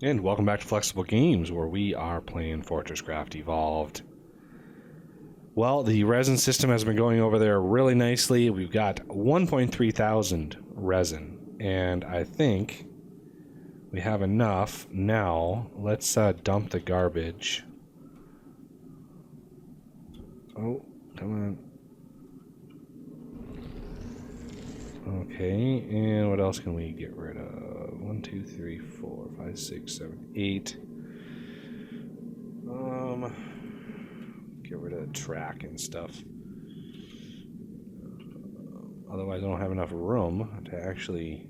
And welcome back to Flexible Games, where we are playing FortressCraft Evolved. Well, the resin system has been going over there really nicely. We've got 1.3 thousand resin, and I think we have enough. Now, let's dump the garbage. Oh, come on. Okay, and what else can we get rid of? 1, 2, 3, 4, 5, 6, 7, 8. Get rid of the track and stuff. Otherwise, I don't have enough room to actually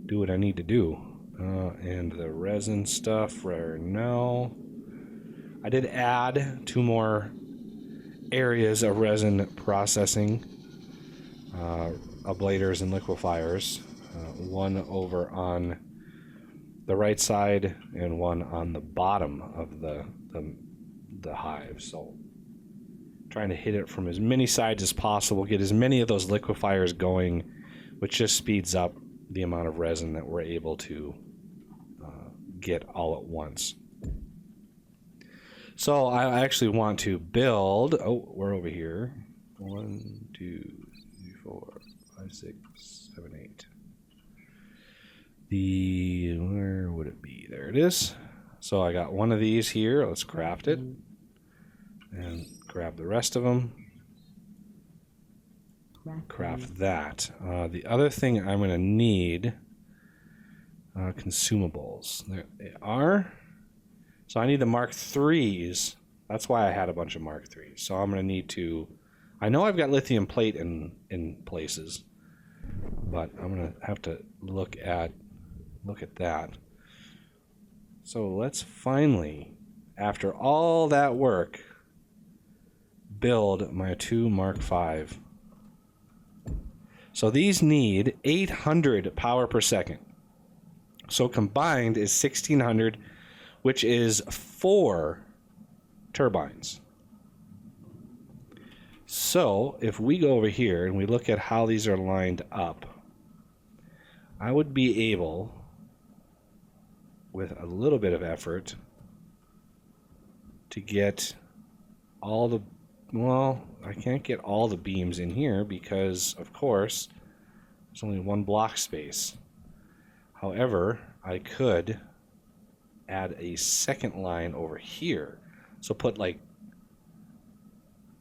do what I need to do. And the resin stuff right now. I did add 2 more areas of resin processing. Ablators and liquefiers. One over on the right side and one on the bottom of the hive. So trying to hit it from as many sides as possible, get as many of those liquefiers going, which just speeds up the amount of resin that we're able to get all at once. So I actually want to build, we're over here. 1, 2, 3, 4, 5, 6, 7, 8. Where would it be? There it is. So I got one of these here. Let's craft it. And grab the rest of them. Craft that. The other thing I'm going to need consumables. There they are. So I need the Mark IIIs. That's why I had a bunch of Mark IIIs. So I'm going to need to... I know I've got lithium plate in places, but I'm going to have to look at that. So let's finally, after all that work, build my 2 Mark V. So these need 800 power per second. So combined is 1600, which is 4 turbines. So if we go over here and we look at how these are lined up, I would be able, with a little bit of effort, to get all the... Well, I can't get all the beams in here because, of course, there's only 1 block space. However, I could add a second line over here. So put like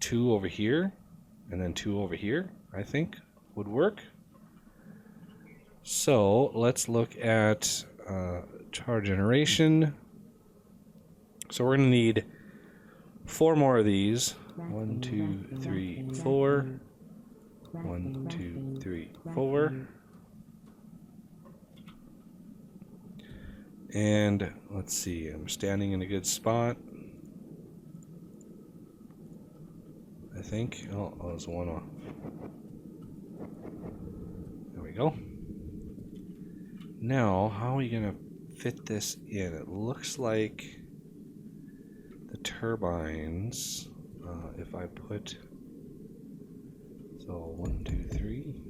2 over here and then 2 over here, I think would work. So let's look at power generation. So we're going to need 4 more of these. 1, 2, 3, 4. 1, 2, 3, 4. And let's see, I'm standing in a good spot. I think. Oh, there's one off. There we go. Now, how are we going to fit this in? It looks like the turbines, if I put, so 1, 2, 3.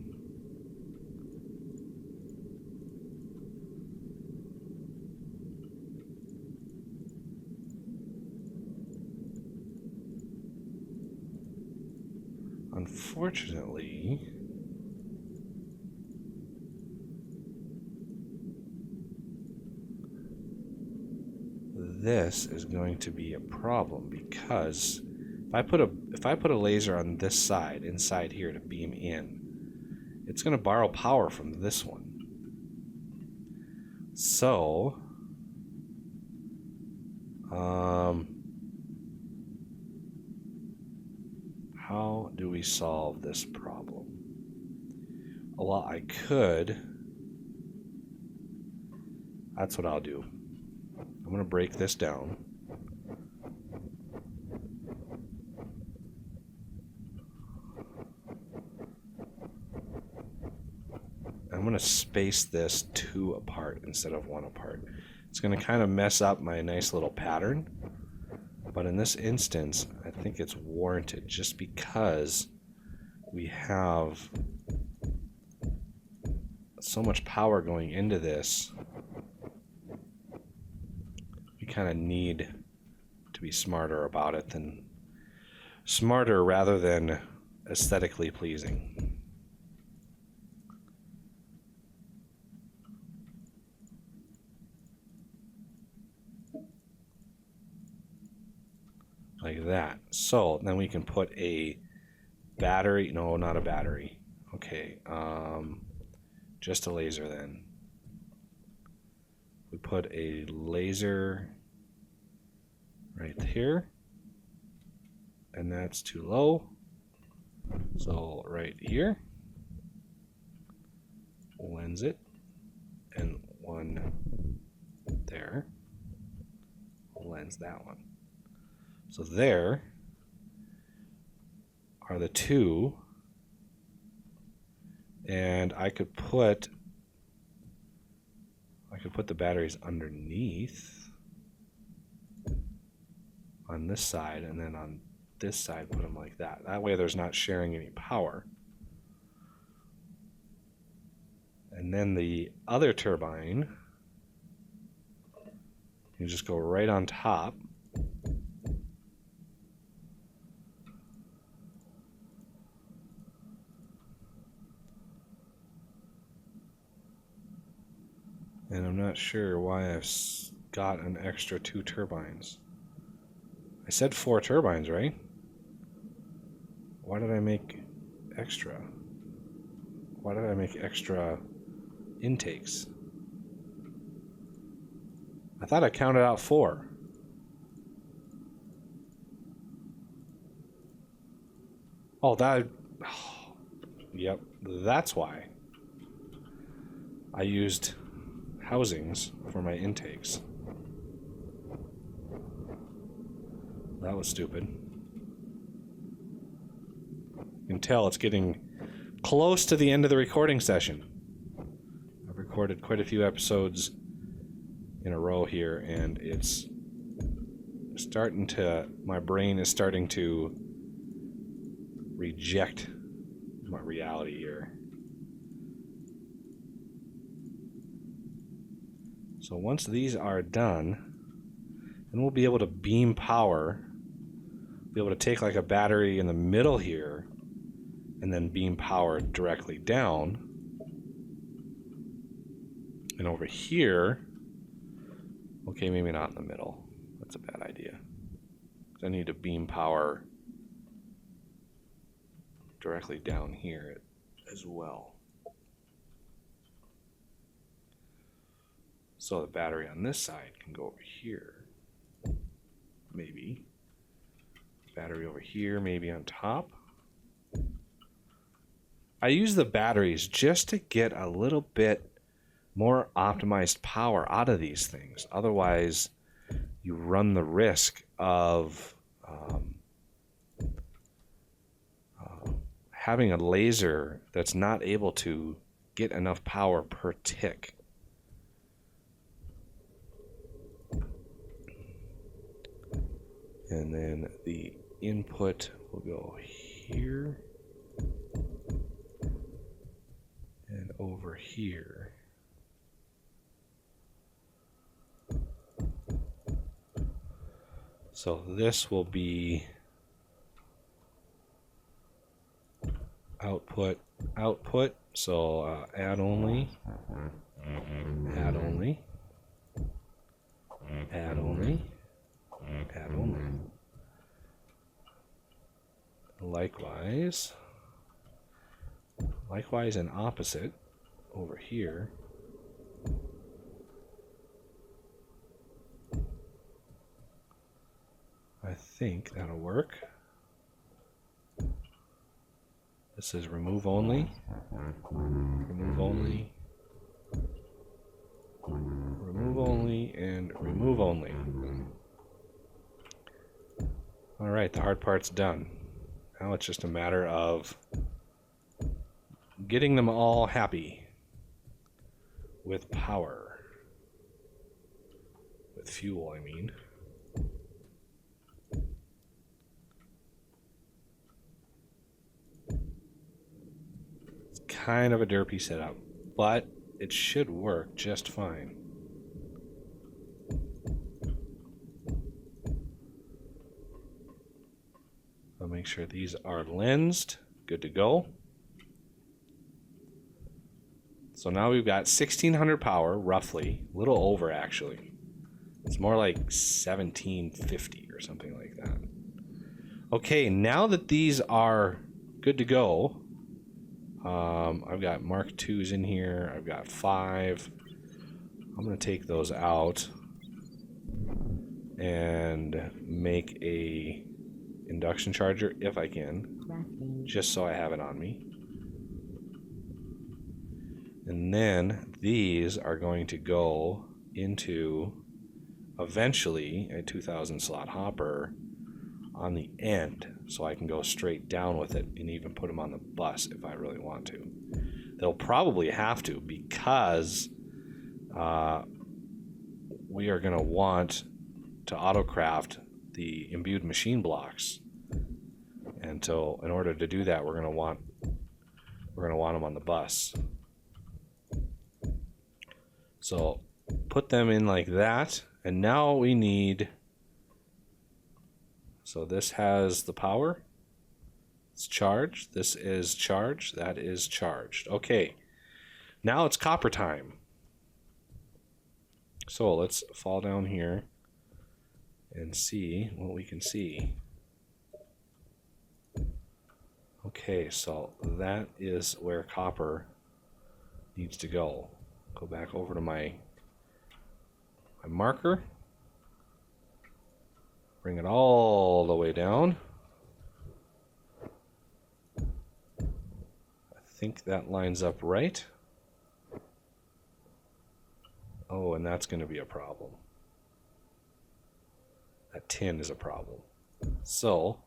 Unfortunately, this is going to be a problem because if I put a laser on this side, inside here, to beam in, it's going to borrow power from this one. So, how do we solve this problem? Well, I could. That's what I'll do. I'm going to break this down. I'm going to space this 2 apart instead of 1 apart. It's going to kind of mess up my nice little pattern, but in this instance, I think it's warranted just because we have so much power going into this kind of need to be smarter about it than smarter rather than aesthetically pleasing. Like that. So then we can put a battery. No, not a battery. Okay. Just a laser then. We put a laser right here. And that's too low. So right here. Lens it. And one there. Lens that one. So there are the two, and I could put the batteries underneath on this side, and then on this side put them like that. That way there's not sharing any power. And then the other turbine, you just go right on top. And I'm not sure why I've got an extra 2 turbines. I said 4 turbines, right? Why did I make extra? Why did I make extra intakes? I thought I counted out 4. Oh, yep, that's why. I used housings for my intakes. That was stupid. You can tell it's getting close to the end of the recording session. I've recorded quite a few episodes in a row here, and it's starting to, my brain is starting to reject my reality here. So once these are done, then we'll be able to beam power, be able to take like a battery in the middle here, and then beam power directly down. And over here, okay, maybe not in the middle. That's a bad idea. I need to beam power directly down here as well. So the battery on this side can go over here. Maybe. Battery over here, maybe on top. I use the batteries just to get a little bit more optimized power out of these things. Otherwise, you run the risk of having a laser that's not able to get enough power per tick. And then the input will go here and over here. So this will be output. So add only, add only, add only, add only. Likewise and opposite over here. I think that'll work. This is remove only, remove only, remove only, and remove only. All right, the hard part's done. Now it's just a matter of getting them all happy with power. With fuel, I mean. It's kind of a derpy setup, but it should work just fine. make sure these are lensed. Good to go. So now we've got 1600 power, roughly. A little over, actually. It's more like 1750 or something like that. Okay, now that these are good to go, I've got Mark IIs in here. I've got 5. I'm going to take those out and make a induction charger if I can, just so I have it on me. And then these are going to go into eventually a 2000 slot hopper on the end, so I can go straight down with it and even put them on the bus if I really want to. They'll probably have to, because we are going to want to autocraft the imbued machine blocks, and so in order to do that, we're going to want them on the bus. So put them in like that, and now we need. So this has the power. It's charged. This is charged. That is charged. Okay. Now it's copper time. So let's fall down here and see what we can see. Okay, so that is where copper needs to go. Go back over to my marker. Bring it all the way down. I think that lines up right. Oh, and that's going to be a problem. That tin is a problem. So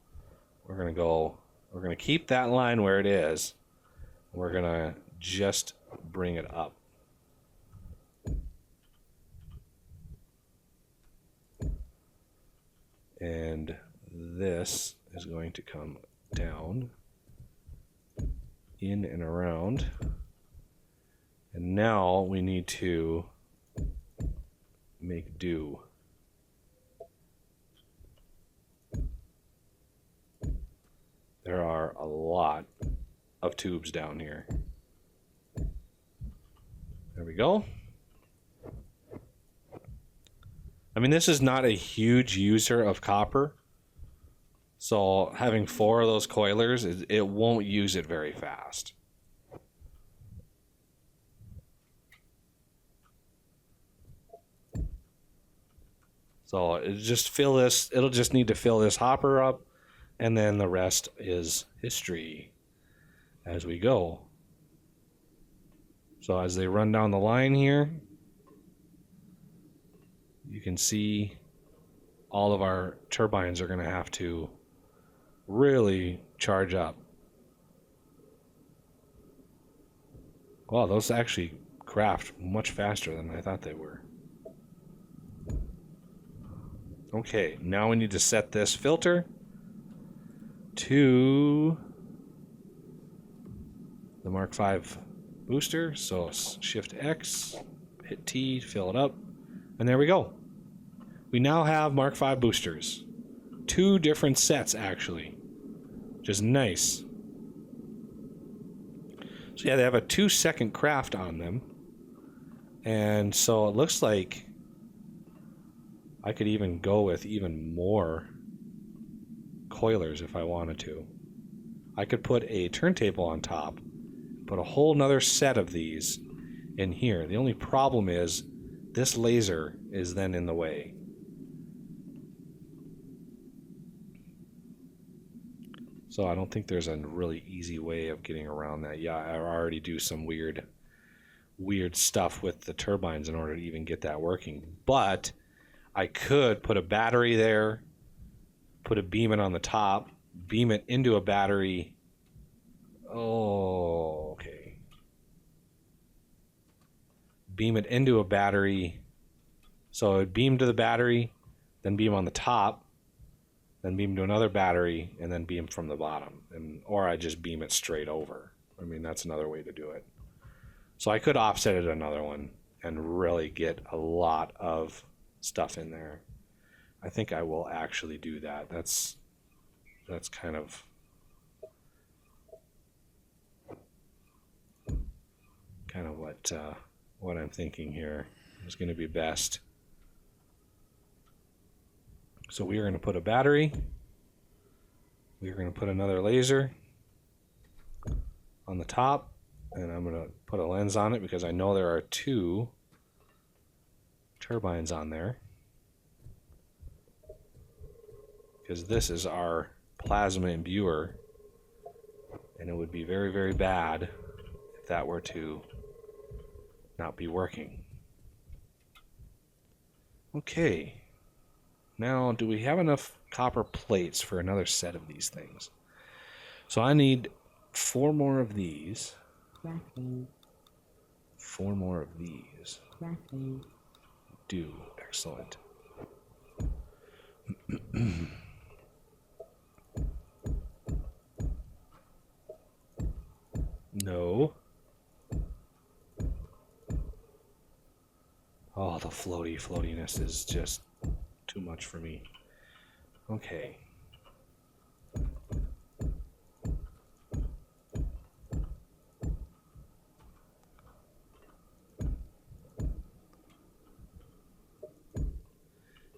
we're going to keep that line where it is. We're going to just bring it up. And this is going to come down, in and around. And now we need to make do. There are a lot of tubes down here. There we go. I mean, this is not a huge user of copper, so having 4 of those coilers, it won't use it very fast. So it'll just need to fill this hopper up, and then the rest is history as we go. So as they run down the line here, you can see all of our turbines are going to have to really charge up. Wow, those actually craft much faster than I thought they were. Okay, now we need to set this filter to the Mark V booster. So Shift X, hit T, fill it up, and there we go. We now have Mark V boosters. 2 different sets, actually, which is nice. So yeah, they have a 2-second craft on them, and so it looks like I could even go with even more coilers if I wanted to. I could put a turntable on top, put a whole nother set of these in here. The only problem is this laser is then in the way. So I don't think there's a really easy way of getting around that. Yeah, I already do some weird stuff with the turbines in order to even get that working. But I could put a battery there, put a beam on the top, beam it into a battery. Oh, okay. Beam it into a battery. So it beam to the battery, then beam on the top, then beam to another battery, and then beam from the bottom. Or I just beam it straight over. I mean, that's another way to do it. So I could offset it another one and really get a lot of stuff in there. I think I will actually do that. That's kind of what I'm thinking here is going to be best. So we are going to put a battery. We are going to put another laser on the top, and I'm going to put a lens on it because I know there are 2 turbines on there. Because this is our plasma imbuer, and it would be very, very bad if that were to not be working. Okay. Now, do we have enough copper plates for another set of these things? So I need 4 more of these. 4 more of these. Do. Excellent. No. Oh, the floatiness is just too much for me. Okay.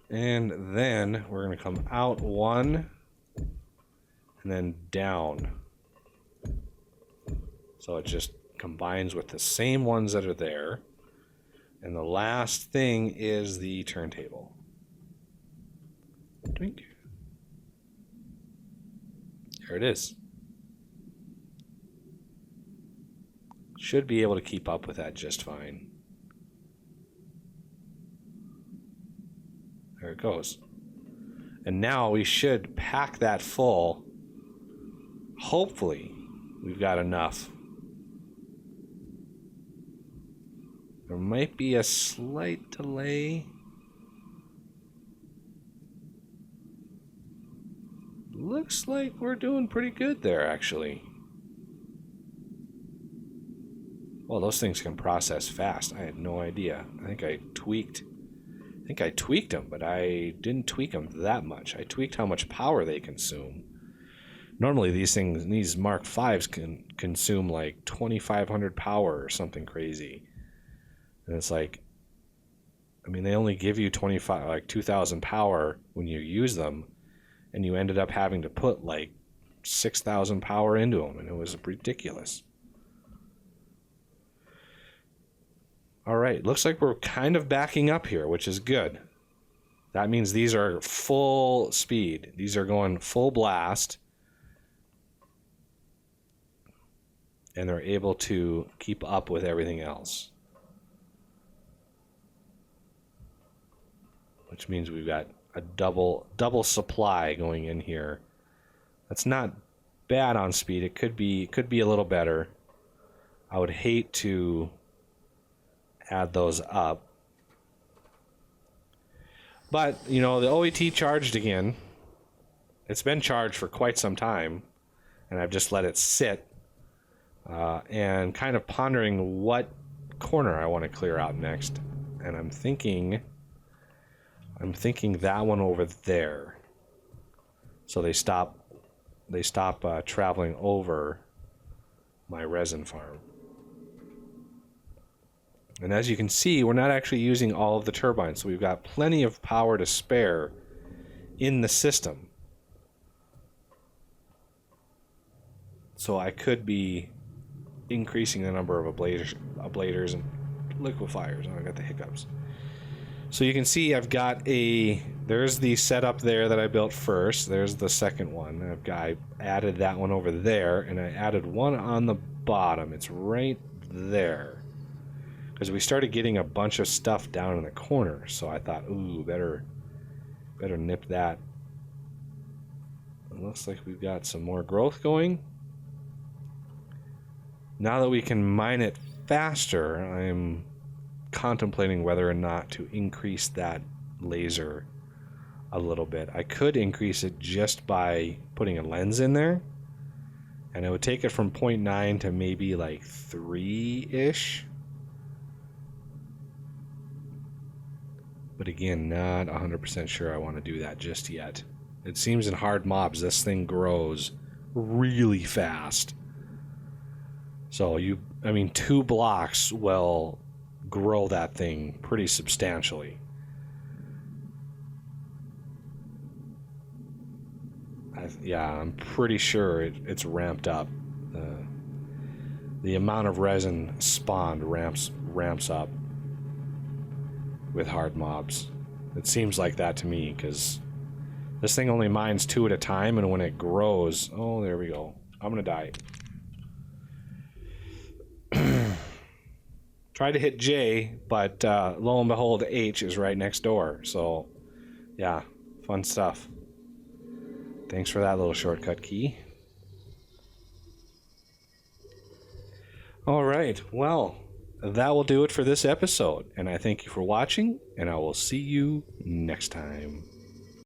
And then we're going to come out 1 and then down. So it just combines with the same ones that are there. And the last thing is the turntable. Drink. There it is. Should be able to keep up with that just fine. There it goes. And now we should pack that full. Hopefully, we've got enough. There might be a slight delay. Looks like we're doing pretty good there, actually. Well, those things can process fast. I had no idea. I think I tweaked them, but I didn't tweak them that much. I tweaked how much power they consume. Normally these Mark V's can consume like 2,500 power or something crazy. And it's like, I mean, they only give you 2,000 power when you use them, and you ended up having to put like 6,000 power into them, and it was ridiculous. All right, looks like we're kind of backing up here, which is good. That means these are full speed. These are going full blast. And they're able to keep up with everything else. Which means we've got a double supply going in here. That's not bad on speed. It could be a little better. I would hate to add those up. But, you know, the OET charged again. It's been charged for quite some time, and I've just let it sit and kind of pondering what corner I want to clear out next. And I'm thinking that one over there. So they stop traveling over my resin farm. And as you can see, we're not actually using all of the turbines, so we've got plenty of power to spare in the system. So I could be increasing the number of ablators and liquefiers. Oh, I got the hiccups. So you can see I've got there's the setup there that I built first. There's the second one. I added that one over there, and I added one on the bottom. It's right there. Because we started getting a bunch of stuff down in the corner, so I thought, ooh, better nip that. It looks like we've got some more growth going. Now that we can mine it faster, I'm contemplating whether or not to increase that laser a little bit. I could increase it just by putting a lens in there, and it would take it from 0.9 to maybe like 3-ish. But again, not 100% sure I want to do that just yet. It seems in hard mobs, this thing grows really fast. So 2 blocks will grow that thing pretty substantially. I'm pretty sure it's ramped up. The amount of resin spawned ramps up with hard mobs. It seems like that to me, because this thing only mines 2 at a time, and when it grows... Oh, there we go. I'm gonna die. Tried to hit J, but lo and behold, H is right next door. So, yeah, fun stuff. Thanks for that little shortcut key. All right, well, that will do it for this episode, and I thank you for watching, and I will see you next time.